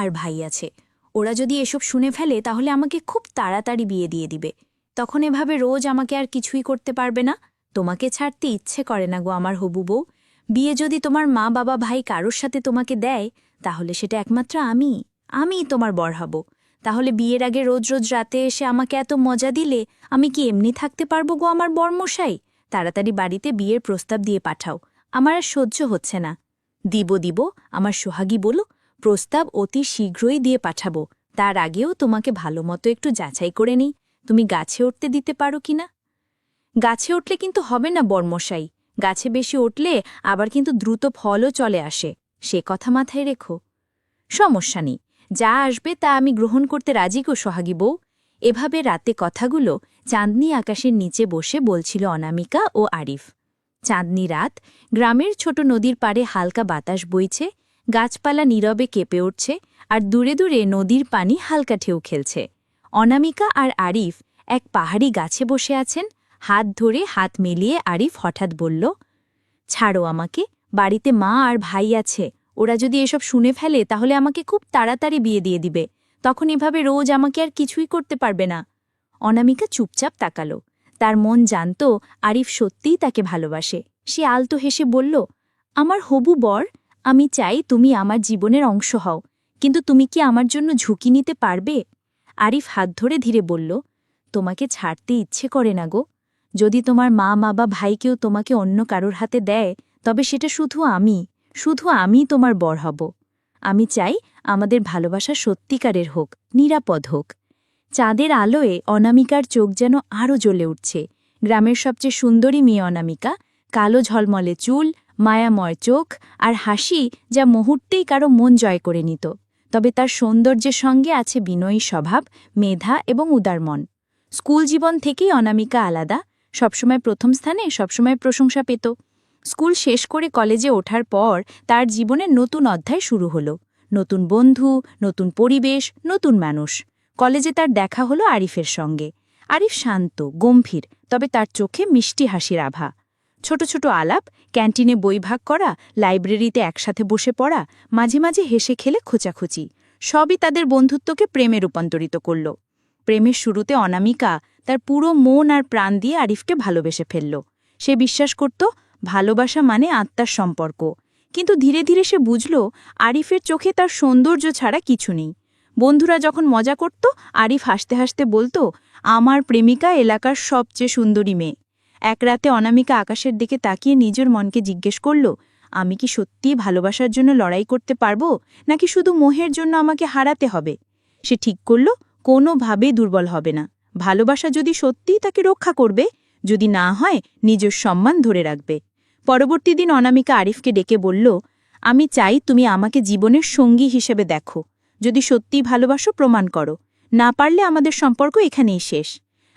আর ভাই আছে। ওরা যদি এসব শুনে ফেলে তাহলে আমাকে খুব তাড়াতাড়ি বিয়ে দিয়ে দিবে। তখন এভাবে রোজ আমাকে আর কিছুই করতে পারবে না। তোমাকে ছাড়তে ইচ্ছে করে না গো আমার হবু বউ। বিয়ে যদি তোমার মা বাবা ভাই কারোর সাথে তোমাকে দেয়, তাহলে সেটা একমাত্র আমিই তোমার বর হব। তাহলে বিয়ের আগে রোজ রোজ রাতে এসে আমাকে এত মজা দিলে আমি কি এমনি থাকতে পারবো গো আমার বরমশাই? তাড়াতাড়ি বাড়িতে বিয়ের প্রস্তাব দিয়ে পাঠাও, আমার আর সহ্য হচ্ছে না। দিব আমার সোহাগী বলো, প্রস্তাব অতি শীঘ্রই দিয়ে পাঠাবো। তার আগেও তোমাকে ভালোমতো একটু যাচাই করে নিই, তুমি গাছে উঠতে দিতে পারো কিনা। গাছে উঠলে কিন্তু হবে না বর্মশাই, গাছে বেশি উঠলে আবার কিন্তু দ্রুত ফলও চলে আসে, সে কথা মাথায় রেখো। সমস্যা নেই, যা আসবে তা আমি গ্রহণ করতে রাজি গো সোহাগী বউ। এভাবে রাতে কথাগুলো চাঁদনি আকাশের নিচে বসে বলছিল অনামিকা ও আরিফ। চাঁদনি রাত, গ্রামের ছোট নদীর পাড়ে হালকা বাতাস বইছে, গাছপালা নীরবে কেঁপে উঠছে, আর দূরে দূরে নদীর পানি হালকা ঢেউ খেলছে। অনামিকা আর আরিফ এক পাহাড়ি গাছে বসে আছেন, হাত ধরে হাত মিলিয়ে আরিফ হঠাৎ বলল, ছাড়ো আমাকে, বাড়িতে মা আর ভাই আছে, ওরা যদি এসব শুনে ফেলে তাহলে আমাকে খুব তাড়াতাড়ি বিয়ে দিয়ে দিবে। তখন এভাবে রোজ আমাকে আর কিছুই করতে পারবে না। অনামিকা চুপচাপ তাকালো, তার মন জানত আরিফ সত্যিই তাকে ভালোবাসে। সে আলতো হেসে বলল, আমার হবু বর, আমি চাই তুমি আমার জীবনের অংশ হও, কিন্তু তুমি কি আমার জন্য ঝুঁকি নিতে পারবে? আরিফ হাত ধরে ধীরে বলল, তোমাকে ছাড়তে ইচ্ছে করে না গো। যদি তোমার মা বা ভাইকেও তোমাকে অন্য কারোর হাতে দেয়, তবে সেটা শুধু আমি তোমার বর হব। আমি চাই আমাদের ভালোবাসা সত্যিকারের হোক, নিরাপদ হোক। চাঁদের আলোয় অনামিকার চোখ যেন আরও জ্বলে উঠছে। গ্রামের সবচেয়ে সুন্দরী মেয়ে অনামিকা, কালো ঝলমলে চুল, মায়াময় চোখ আর হাসি যা মুহূর্তেই কারো মন জয় করে নিত। তবে তার সৌন্দর্যের সঙ্গে আছে বিনয়ী স্বভাব, মেধা এবং উদার মন। স্কুল জীবন থেকেই অনামিকা আলাদা, সবসময় প্রথম স্থানে, সবসময় প্রশংসা পেত। স্কুল শেষ করে কলেজে ওঠার পর তার জীবনের নতুন অধ্যায় শুরু হলো। নতুন বন্ধু, নতুন পরিবেশ, নতুন মানুষ। কলেজে তার দেখা হলো আরিফের সঙ্গে। আরিফ শান্ত, গম্ভীর, তবে তার চোখে মিষ্টি হাসির আভা। ছোট ছোট আলাপ, ক্যান্টিনে বই ভাগ করা, লাইব্রেরিতে একসাথে বসে পড়া, মাঝে মাঝে হেসে খেলে খোঁচাখুচি, সবই তাদের বন্ধুত্বকে প্রেমে রূপান্তরিত করল। প্রেমের শুরুতে অনামিকা তার পুরো মন আর প্রাণ দিয়ে আরিফকে ভালোবেসে ফেলল। সে বিশ্বাস করত ভালোবাসা মানে আত্মার সম্পর্ক। কিন্তু ধীরে ধীরে সে বুঝল আরিফের চোখে তার সৌন্দর্য ছাড়া কিছু নেই। বন্ধুরা যখন মজা করত, আরিফ হাসতে হাসতে বলতো, আমার প্রেমিকা এলাকার সবচেয়ে সুন্দরী মেয়ে। এক রাতে অনামিকা আকাশের দিকে তাকিয়ে নিজের মনকে জিজ্ঞেস করল, আমি কি সত্যিই ভালোবাসার জন্য লড়াই করতে পারবো, নাকি শুধু মোহের জন্য আমাকে হারাতে হবে? সে ঠিক করল কোনোভাবেই দুর্বল হবে না। ভালোবাসা যদি সত্যিই তাকে রক্ষা করবে, যদি না হয় নিজের সম্মান ধরে রাখবে। পরবর্তী দিন অনামিকা আরিফকে ডেকে বলল, আমি চাই তুমি আমাকে জীবনের সঙ্গী হিসেবে দেখো। যদি সত্যিই ভালোবাসো প্রমাণ করো, না পারলে আমাদের সম্পর্ক এখানেই শেষ।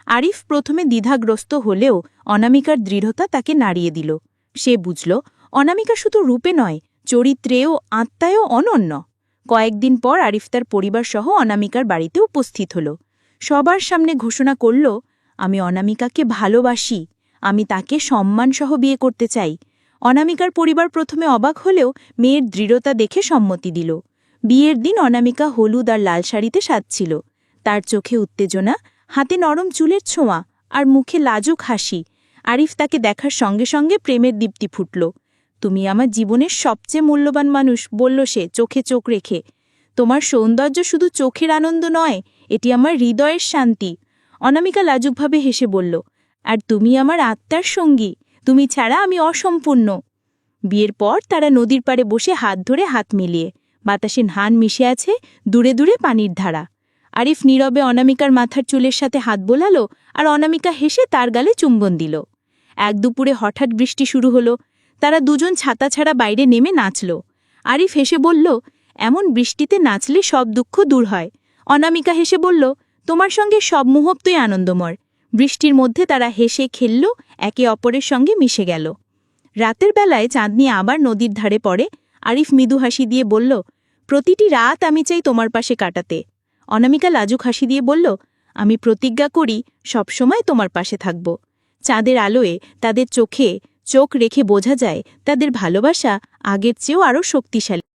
আরিফ প্রথমে দ্বিধাগ্রস্ত হলেও অনামিকার দৃঢ়তা তাকে নাড়িয়ে দিল। সে বুঝল অনামিকা শুধু রূপে নয়, চরিত্রেও আত্মায়ও অনন্য। কয়েকদিন পর আরিফ তার পরিবারসহ অনামিকার বাড়িতে উপস্থিত হল। সবার সামনে ঘোষণা করল, আমি অনামিকাকে ভালোবাসি, আমি তাকে সম্মানসহ বিয়ে করতে চাই। অনামিকার পরিবার প্রথমে অবাক হলেও মেয়ের দৃঢ়তা দেখে সম্মতি দিল। বিয়ের দিন অনামিকা হলুদ আর লাল শাড়িতে সাজছিল। তার চোখে উত্তেজনা, হাতে নরম চুলের ছোঁয়া আর মুখে লাজুক হাসি। আরিফ তাকে দেখার সঙ্গে সঙ্গে প্রেমের দীপ্তি ফুটল। তুমি আমার জীবনের সবচেয়ে মূল্যবান মানুষ, বলল সে চোখে চোখ রেখে। তোমার সৌন্দর্য শুধু চোখের আনন্দ নয়, এটি আমার হৃদয়ের শান্তি। অনামিকা লাজুকভাবে হেসে বলল, আর তুমি আমার আত্মার সঙ্গী, তুমি ছাড়া আমি অসম্পূর্ণ। বিয়ের পর তারা নদীর পাড়ে বসে হাত ধরে হাত মিলিয়ে, বাতাসে হান মিশে আছে, দূরে দূরে পানির ধারা। আরিফ নীরবে অনামিকার মাথার চুলের সাথে হাত বোলালো, আর অনামিকা হেসে তার গালে চুম্বন দিল। এক দুপুরে হঠাৎ বৃষ্টি শুরু হলো। তারা দুজন ছাতা ছাড়া বাইরে নেমে নাচল। আরিফ হেসে বলল, এমন বৃষ্টিতে নাচলে সব দুঃখ দূর হয়। অনামিকা হেসে বলল, তোমার সঙ্গে সব মুহূর্তই আনন্দময়। বৃষ্টির মধ্যে তারা হেসে খেলল, একে অপরের সঙ্গে মিশে গেল। রাতের বেলায় চাঁদনি আবার নদীর ধারে পড়ে। আরিফ মৃদু হাসি দিয়ে বলল, প্রতিটি রাত আমি চাই তোমার পাশে কাটাতে। অনামিকা লাজুক হাসি দিয়ে বলল, আমি প্রতিজ্ঞা করি সবসময় তোমার পাশে থাকব। চাঁদের আলোয় তাদের চোখে চোখ রেখে বোঝা যায় তাদের ভালোবাসা আগের চেয়েও আরও শক্তিশালী।